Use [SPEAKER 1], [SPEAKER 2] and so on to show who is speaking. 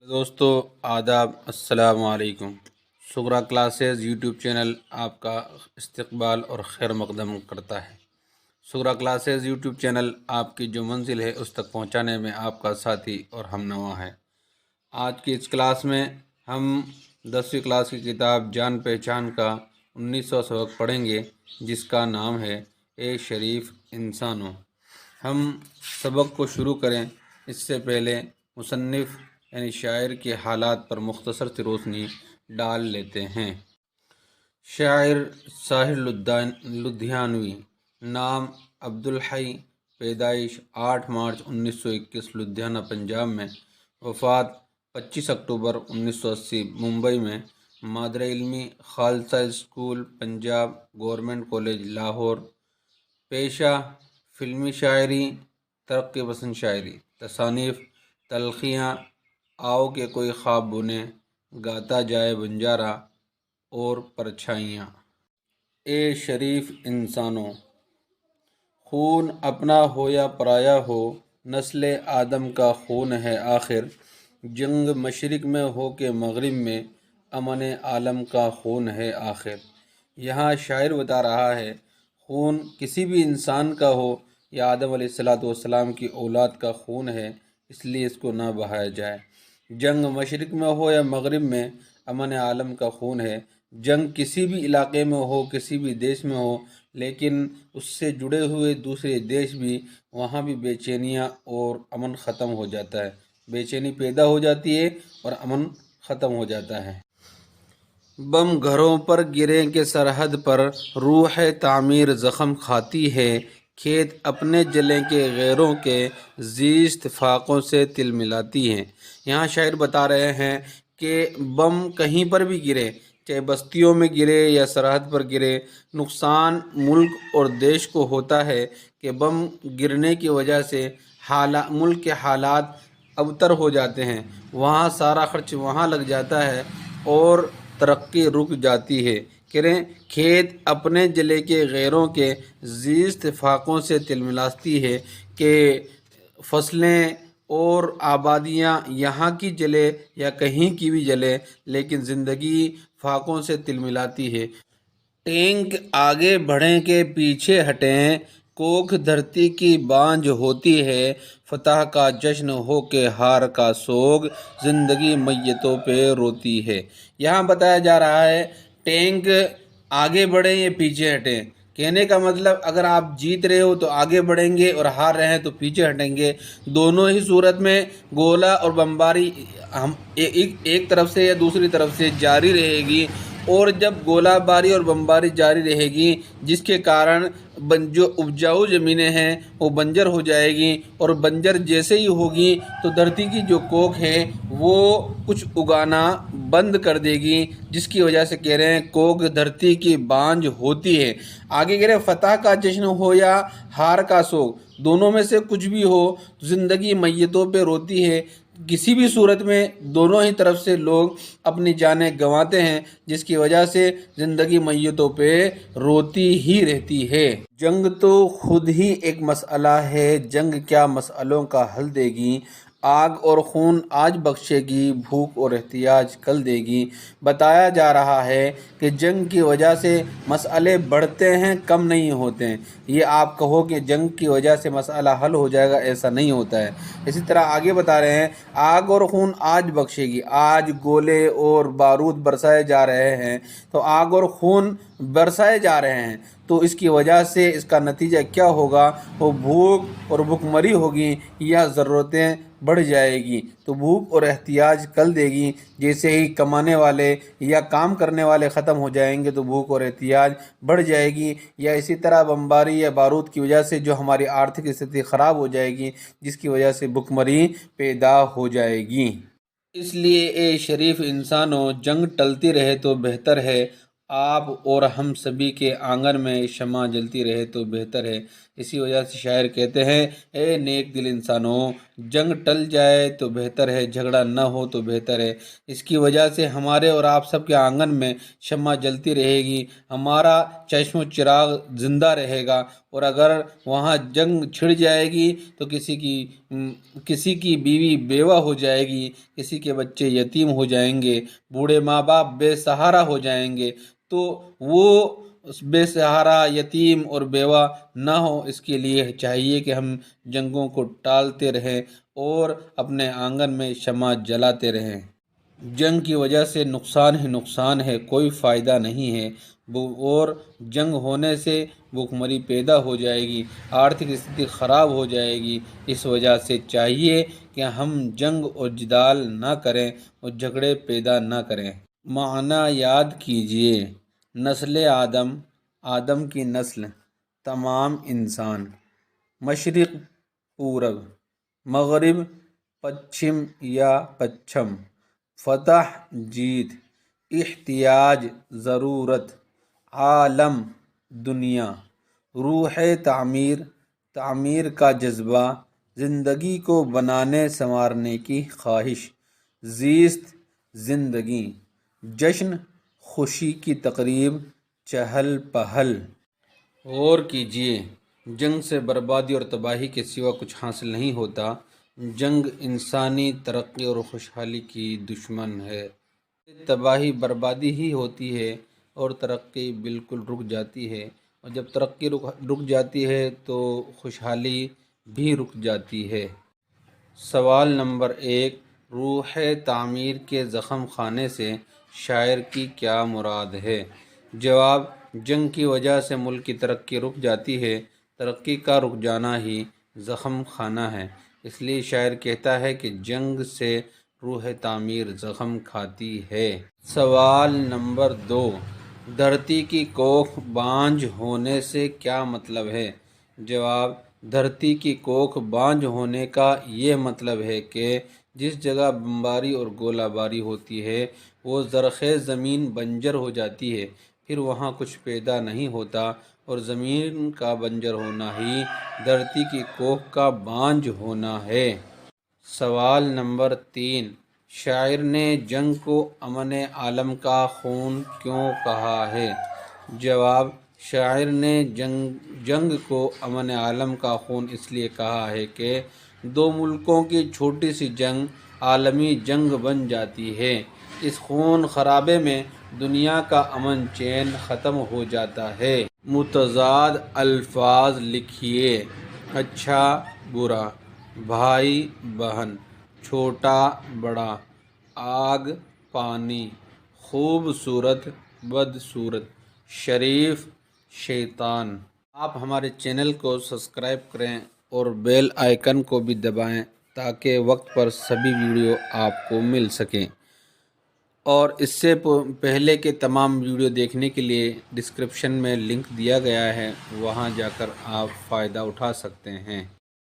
[SPEAKER 1] دوستو آداب، السلام علیکم۔ سغرا کلاسز یوٹیوب چینل آپ کا استقبال اور خیر مقدم کرتا ہے۔ سغرا کلاسز یوٹیوب چینل آپ کی جو منزل ہے اس تک پہنچانے میں آپ کا ساتھی اور ہمنوا ہے۔ آج کی اس کلاس میں ہم 10ویں کلاس کی کتاب جان پہچان کا 19واں سبق پڑھیں گے، جس کا نام ہے اے شریف انسانوں۔ ہم سبق کو شروع کریں اس سے پہلے مصنف یعنی شاعر کے حالات پر مختصر سی روشنی ڈال لیتے ہیں۔ شاعر ساحر لدھیانوی، نام عبدالحی، پیدائش 8 مارچ 1921 لدھیانہ پنجاب میں، وفات 25 اکتوبر 1980 ممبئی میں، مادر علمی خالصہ school Punjab government college Lahore, پیشہ فلمی شاعری، ترقی پسند شاعری، تصانیف تلخیاں، آؤ کہ کوئی خواب بنے، گاتا جائے بنجارا اور پرچھائیاں۔ اے شریف انسانوں، خون اپنا ہو یا پرایا ہو، نسل آدم کا خون ہے آخر، جنگ مشرق میں ہو کہ مغرب میں، امن عالم کا خون ہے آخر۔ یہاں شاعر بتا رہا ہے خون کسی بھی انسان کا ہو یا آدم علیہ السلام کی اولاد کا خون ہے، اس لیے اس کو نہ بہایا جائے۔ جنگ مشرق میں ہو یا مغرب میں، امن عالم کا خون ہے۔ جنگ کسی بھی علاقے میں ہو، کسی بھی دیش میں ہو، لیکن اس سے جڑے ہوئے دوسرے دیش بھی، وہاں بھی بے چینیاں اور امن ختم ہو جاتا ہے، بے چینی پیدا ہو جاتی ہے اور امن ختم ہو جاتا ہے۔ بم گھروں پر گریں کہ سرحد پر، روح تعمیر زخم کھاتی ہے، کھیت اپنے جلیں کہ غیروں کے، زیست فاقوں سے تل ملاتی ہیں۔ یہاں شاعر بتا رہے ہیں کہ بم کہیں پر بھی گرے، چاہے بستیوں میں گرے یا سرحد پر گرے، نقصان ملک اور دیش کو ہوتا ہے کہ بم گرنے کی وجہ سے ملک کے حالات ابتر ہو جاتے ہیں، وہاں سارا خرچ وہاں لگ جاتا ہے اور ترقی رک جاتی ہے۔ کھیت اپنے جلے کے غیروں کے، زیست فاقوں سے تل ملاتی ہے کہ فصلیں اور آبادیاں یہاں کی جلے یا کہیں کی بھی جلے، لیکن زندگی فاقوں سے تل ملاتی ہے۔ ٹینک آگے بڑھیں کہ پیچھے ہٹیں، کوکھ دھرتی کی بانجھ ہوتی ہے، فتح کا جشن ہو کہ ہار کا سوگ، زندگی میتوں پہ روتی ہے۔ یہاں بتایا جا رہا ہے ٹینک آگے بڑھیں یا پیچھے ہٹیں۔ کہنے کا مطلب اگر آپ جیت رہے ہو تو آگے بڑھیں گے اور ہار رہے ہیں تو پیچھے ہٹیں گے، دونوں ہی صورت میں گولہ اور بمباری ہم ایک طرف سے یا دوسری طرف سے جاری رہے گی، اور جب گولہ باری اور بمباری جاری رہے گی جس کے کارن جو اپجاؤ زمینیں ہیں وہ بنجر ہو جائے گی، اور بنجر جیسے ہی ہوگی تو دھرتی کی جو کوکھ ہے وہ کچھ اگانا بند کر دے گی، جس کی وجہ سے کہہ رہے ہیں کوکھ دھرتی کی بانجھ ہوتی ہے۔ آگے کہہ رہے ہیں فتح کا جشن ہو یا ہار کا سوگ، دونوں میں سے کچھ بھی ہو، زندگی میتوں پہ روتی ہے۔ کسی بھی صورت میں دونوں ہی طرف سے لوگ اپنی جانیں گنواتے ہیں، جس کی وجہ سے زندگی میتوں پہ روتی ہی رہتی ہے۔ جنگ تو خود ہی ایک مسئلہ ہے، جنگ کیا مسئلوں کا حل دے گی، آگ اور خون آج بخشے گی، بھوک اور احتیاج کل دے گی۔ بتایا جا رہا ہے کہ جنگ کی وجہ سے مسئلے بڑھتے ہیں، کم نہیں ہوتے ہیں۔ یہ آپ کہو کہ جنگ کی وجہ سے مسئلہ حل ہو جائے گا، ایسا نہیں ہوتا ہے۔ اسی طرح آگے بتا رہے ہیں آگ اور خون آج بخشے گی، آج گولے اور بارود برسائے جا رہے ہیں، تو آگ اور خون برسائے جا رہے ہیں، تو اس کی وجہ سے اس کا نتیجہ کیا ہوگا، وہ بھوک اور بھوک مری ہوگی یا ضرورتیں بڑھ جائے گی، تو بھوک اور احتیاج کل دے گی۔ جیسے ہی کمانے والے یا کام کرنے والے ختم ہو جائیں گے تو بھوک اور احتیاج بڑھ جائے گی، یا اسی طرح بمباری یا بارود کی وجہ سے جو ہماری آرتھک استھتی خراب ہو جائے گی، جس کی وجہ سے بھوک مری پیدا ہو جائے گی۔ اس لیے اے شریف انسانوں، جنگ ٹلتی رہے تو بہتر ہے، آپ اور ہم سبھی کے آنگن میں شمع جلتی رہے تو بہتر ہے۔ اسی وجہ سے شاعر کہتے ہیں، اے نیک دل انسانوں، جنگ ٹل جائے تو بہتر ہے، جھگڑا نہ ہو تو بہتر ہے۔ اس کی وجہ سے ہمارے اور آپ سب کے آنگن میں شمع جلتی رہے گی، ہمارا چشم و چراغ زندہ رہے گا، اور اگر وہاں جنگ چھڑ جائے گی تو کسی کی بیوی بیوہ ہو جائے گی، کسی کے بچے یتیم ہو جائیں گے، بوڑھے ماں باپ بے سہارا ہو جائیں گے، تو وہ بے سہارا، یتیم اور بیوہ نہ ہو، اس کے لیے چاہیے کہ ہم جنگوں کو ٹالتے رہیں اور اپنے آنگن میں شمع جلاتے رہیں۔ جنگ کی وجہ سے نقصان ہی نقصان ہے، کوئی فائدہ نہیں ہے، اور جنگ ہونے سے بھوک مری پیدا ہو جائے گی، آرتھک استھتی خراب ہو جائے گی۔ اس وجہ سے چاہیے کہ ہم جنگ اور جدال نہ کریں اور جھگڑے پیدا نہ کریں۔ معنی یاد کیجئے، نسل آدم، آدم کی نسل، تمام انسان، مشرق پورب، مغرب پچھم یا پچھم، فتح جیت، احتیاج ضرورت، عالم دنیا، روح تعمیر، تعمیر کا جذبہ، زندگی کو بنانے سنوارنے کی خواہش، زیست زندگی، جشن خوشی کی تقریب، چہل پہل۔ غور کیجئے، جنگ سے بربادی اور تباہی کے سوا کچھ حاصل نہیں ہوتا۔ جنگ انسانی ترقی اور خوشحالی کی دشمن ہے۔ تباہی بربادی ہی ہوتی ہے اور ترقی بالکل رک جاتی ہے، اور جب ترقی رک جاتی ہے تو خوشحالی بھی رک جاتی ہے۔ سوال نمبر 1، روح تعمیر کے زخم خانے سے شاعر کی کیا مراد ہے؟ جواب، جنگ کی وجہ سے ملک کی ترقی رک جاتی ہے، ترقی کا رک جانا ہی زخم خانہ ہے، اس لیے شاعر کہتا ہے کہ جنگ سے روح تعمیر زخم کھاتی ہے۔ سوال نمبر 2، دھرتی کی کوکھ بانجھ ہونے سے کیا مطلب ہے؟ جواب، دھرتی کی کوکھ بانجھ ہونے کا یہ مطلب ہے کہ جس جگہ بمباری اور گولہ باری ہوتی ہے وہ زرخیز زمین بنجر ہو جاتی ہے، پھر وہاں کچھ پیدا نہیں ہوتا، اور زمین کا بنجر ہونا ہی دھرتی کی کوکھ کا بانجھ ہونا ہے۔ سوال نمبر 3، شاعر نے جنگ کو امن عالم کا خون کیوں کہا ہے؟ جواب، شاعر نے جنگ کو امن عالم کا خون اس لیے کہا ہے کہ دو ملکوں کی چھوٹی سی جنگ عالمی جنگ بن جاتی ہے، اس خون خرابے میں دنیا کا امن چین ختم ہو جاتا ہے۔ متضاد الفاظ لکھیے، اچھا برا، بھائی بہن، چھوٹا بڑا، آگ پانی، خوبصورت بدصورت، شریف شیطان۔ آپ ہمارے چینل کو سبسکرائب کریں اور بیل آئیکن کو بھی دبائیں تاکہ وقت پر سبھی ویڈیو آپ کو مل سکیں، اور اس سے پہلے کے تمام ویڈیو دیکھنے کے لیے ڈسکرپشن میں لنک دیا گیا ہے، وہاں جا کر آپ فائدہ اٹھا سکتے ہیں۔